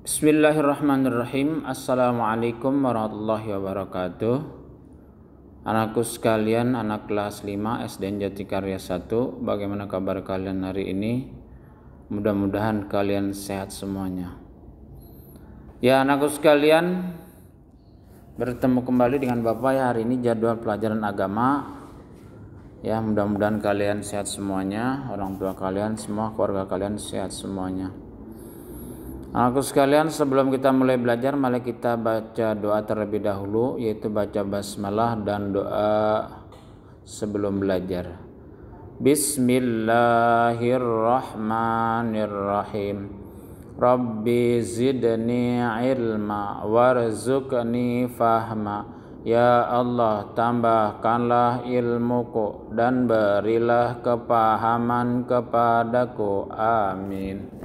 Bismillahirrahmanirrahim. Assalamualaikum warahmatullahi wabarakatuh. Anakku sekalian, anak kelas 5 SDN Jatikarya 1, bagaimana kabar kalian hari ini? Mudah-mudahan kalian sehat semuanya. Ya anakku sekalian, bertemu kembali dengan Bapak ya. Hari ini jadwal pelajaran agama. Ya, mudah-mudahan kalian sehat semuanya, orang tua kalian semua, keluarga kalian sehat semuanya. Anakku sekalian, sebelum kita mulai belajar, mari kita baca doa terlebih dahulu, yaitu baca basmalah dan doa sebelum belajar. Bismillahirrahmanirrahim. Rabbi zidni ilma warzuqni fahma. Ya Allah, tambahkanlah ilmuku dan berilah kepahaman kepadaku. Amin.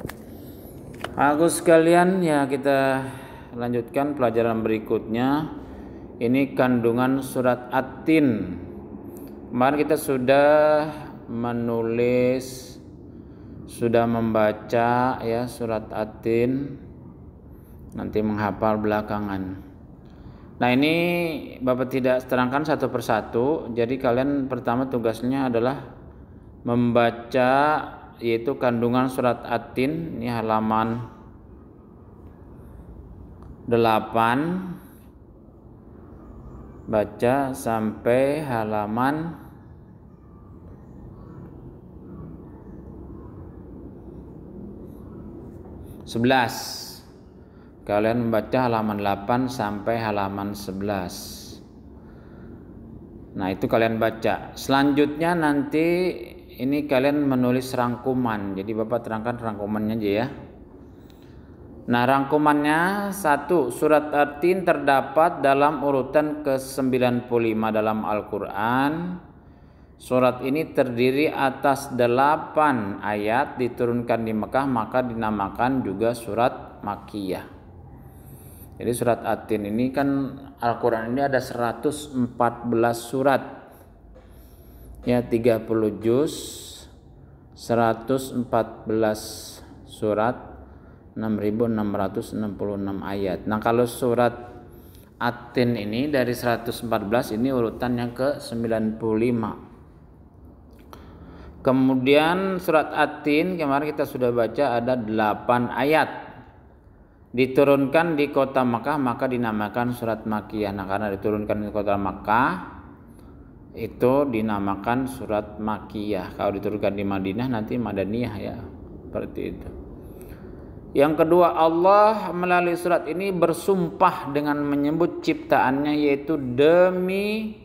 Aku sekalian, ya kita lanjutkan pelajaran berikutnya. Ini kandungan surat At-Tin. Kemarin kita sudah menulis, sudah membaca ya surat At-Tin. Nanti menghafal belakangan. Nah ini Bapak tidak terangkan satu persatu. Jadi kalian pertama tugasnya adalah membaca, yaitu kandungan surat At-Tin, ini halaman 8, baca sampai halaman 11. Kalian membaca halaman 8 sampai halaman 11. Nah itu kalian baca. Selanjutnya nanti ini kalian menulis rangkuman. Jadi Bapak terangkan rangkumannya aja ya. Nah rangkumannya: 1. Surat At-Tin terdapat dalam urutan ke-95 dalam Al-Quran. Surat ini terdiri atas 8 ayat, diturunkan di Mekah, maka dinamakan juga surat Makkiyah. Jadi surat At-Tin ini kan, Al-Quran ini ada 114 surat. Ya 30 juz, 114 surat, 6.666 ayat. Nah kalau surat At-Tin ini dari 114 ini urutannya ke 95. Kemudian surat At-Tin kemarin kita sudah baca ada 8 ayat. Diturunkan di kota Makkah maka dinamakan surat Makkiyah. Nah karena diturunkan di kota Makkah itu dinamakan surat Makkiyah. Kalau diturunkan di Madinah nanti Madaniyah ya. Seperti itu. Yang kedua, Allah melalui surat ini bersumpah dengan menyebut ciptaannya, yaitu demi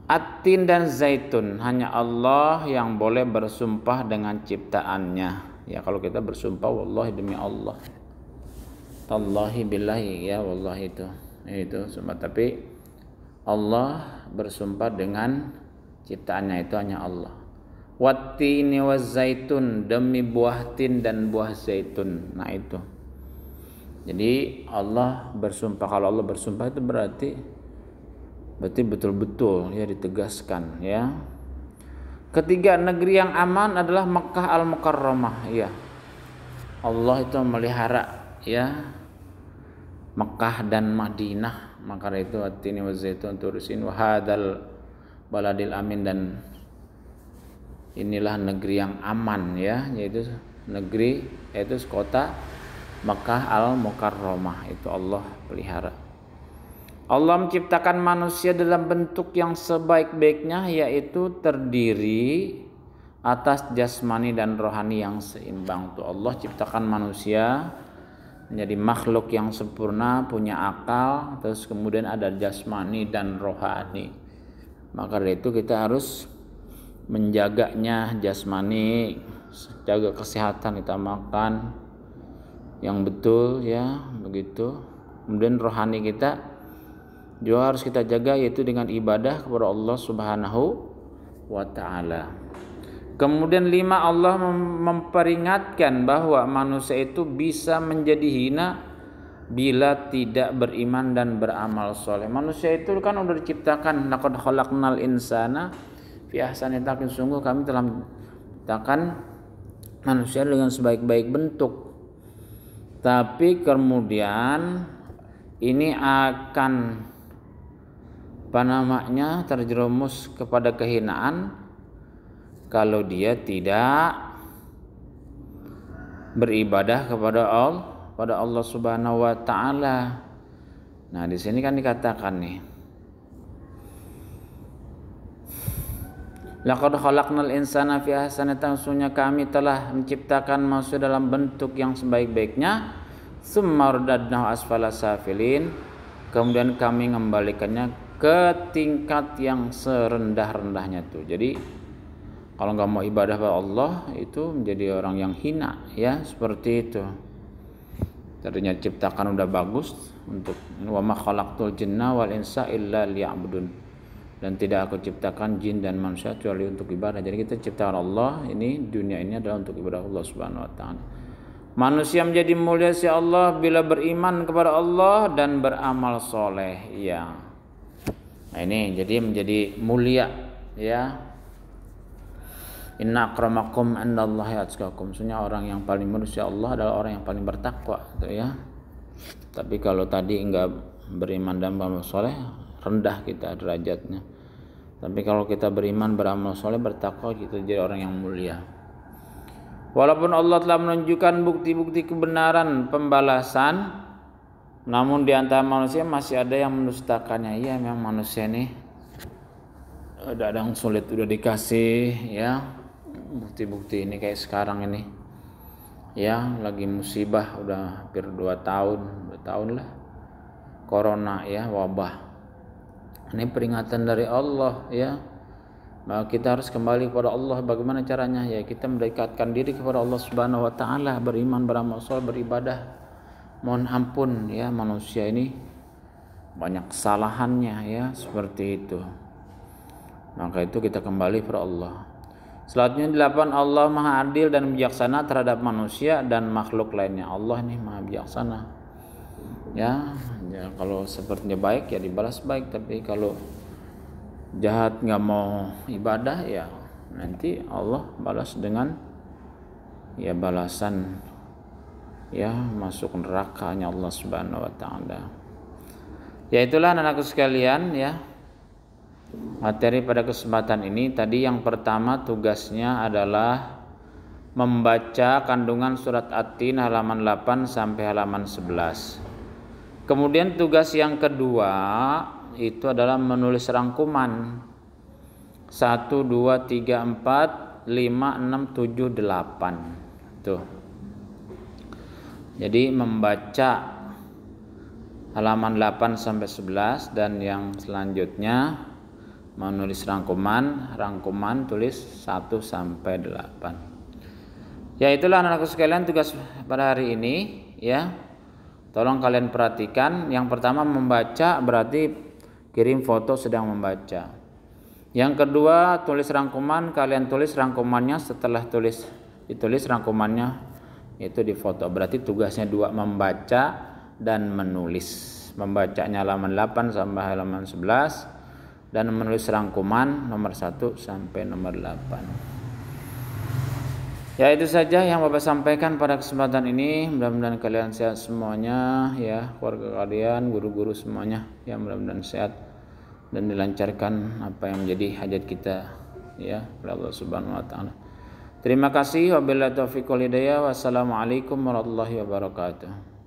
At-Tin dan Zaitun. Hanya Allah yang boleh bersumpah dengan ciptaannya. Ya kalau kita bersumpah wallahi demi Allah. Tallahi billahi ya wallahi itu sumpah, tapi Allah bersumpah dengan ciptaannya itu hanya Allah. Wattini wazzaitun, demi buah tin dan buah zaitun. Nah itu. Jadi Allah bersumpah. Kalau Allah bersumpah itu berarti betul-betul ya ditegaskan ya. Ketiga, negeri yang aman adalah Makkah Al-Mukarramah ya. Allah itu memelihara ya Makkah dan Madinah, maka itu At-Tini wa Zaitun turusin wa hadal baladil amin, dan inilah negeri yang aman ya, yaitu negeri, yaitu kota Makkah Al-Mukarramah, itu Allah pelihara. Allah menciptakan manusia dalam bentuk yang sebaik-baiknya, yaitu terdiri atas jasmani dan rohani yang seimbang. Tuh Allah ciptakan manusia menjadi makhluk yang sempurna, punya akal, terus kemudian ada jasmani dan rohani. Maka dari itu kita harus menjaganya jasmani, jaga kesehatan, kita makan yang betul ya, begitu. Kemudian rohani kita juga harus kita jaga, yaitu dengan ibadah kepada Allah Subhanahu wa taala. Kemudian 5, Allah memperingatkan bahwa manusia itu bisa menjadi hina bila tidak beriman dan beramal soleh. Manusia itu kan udah diciptakan, laqad khalaqnal insana fi ahsani taqwim, sungguh kami telah menciptakan manusia dengan sebaik-baik bentuk. Tapi kemudian ini akan terjerumus kepada kehinaan kalau dia tidak beribadah kepada Allah Subhanahu wa taala. Nah, di sini kan dikatakan nih, laqad khalaqnal insana fi ahsani taqwim, sesungguhnya kami telah menciptakan manusia dalam bentuk yang sebaik-baiknya, tsumma radadnahu asfala safilin, kemudian kami mengembalikannya ke tingkat yang serendah-rendahnya tuh. Jadi kalau nggak mau ibadah kepada Allah itu menjadi orang yang hina, ya, seperti itu. Tadinya ciptakan udah bagus untuk wa ma khalaqtul jinna wal insa illa liya'budun, dan tidak aku ciptakan jin dan manusia kecuali untuk ibadah. Jadi kita ciptakan Allah ini, dunia ini adalah untuk ibadah Allah Subhanahu wa taala. Manusia menjadi mulia si Allah bila beriman kepada Allah dan beramal soleh, ya. Nah, ini jadi menjadi mulia, ya. Inna akramakum indallahi atqakum, sesungguhnya orang yang paling manusia Allah adalah orang yang paling bertakwa, gitu ya. Tapi kalau tadi enggak beriman dan beramal soleh, rendah kita derajatnya. Tapi kalau kita beriman, beramal soleh, bertakwa, kita jadi orang yang mulia. Walaupun Allah telah menunjukkan bukti-bukti kebenaran pembalasan, namun di antara manusia masih ada yang mendustakannya. Iya, memang manusia ini ada yang sulit udah dikasih, ya, bukti-bukti ini kayak sekarang ini, ya, lagi musibah udah hampir 2 tahun lah, corona, ya, wabah. Ini peringatan dari Allah, ya. Maka kita harus kembali kepada Allah. Bagaimana caranya? Ya, kita mendekatkan diri kepada Allah Subhanahu wa taala, beriman, beramal saleh, beribadah, mohon ampun, ya. Manusia ini banyak kesalahannya, ya, seperti itu. Maka itu kita kembali kepada Allah. Selanjutnya 8, Allah Maha Adil dan bijaksana terhadap manusia dan makhluk lainnya. Allah ini Maha bijaksana. Ya, kalau sepertinya baik ya dibalas baik, tapi kalau jahat nggak mau ibadah ya nanti Allah balas dengan ya balasan ya masuk nerakanya Allah Subhanahu wa taala. Ya, itulah anak-anakku sekalian, ya, materi pada kesempatan ini. Tadi yang pertama tugasnya adalah membaca kandungan surat At-Tin halaman 8 sampai halaman 11. Kemudian tugas yang kedua itu adalah menulis rangkuman 1, 2, 3, 4, 5, 6, 7, 8. Tuh. Jadi membaca halaman 8 sampai 11 dan yang selanjutnya menulis rangkuman tulis 1 sampai 8. Ya, itulah anak-anakku sekalian tugas pada hari ini, ya. Tolong kalian perhatikan. Yang pertama membaca berarti kirim foto sedang membaca. Yang kedua tulis rangkuman, kalian tulis rangkumannya, setelah ditulis rangkumannya itu difoto. Berarti tugasnya 2, membaca dan menulis. Membacanya halaman 8 sampai halaman 11 dan menulis rangkuman nomor 1 sampai nomor 8. Ya, itu saja yang Bapak sampaikan pada kesempatan ini. Mudah-mudahan kalian sehat semuanya, ya, keluarga kalian, guru-guru semuanya, ya, mudah-mudahan sehat dan dilancarkan apa yang menjadi hajat kita, ya, oleh Allah Subhanahu wa taala. Terima kasih. Wabillahi taufiq wal hidayah. Wassalamualaikum warahmatullahi wabarakatuh.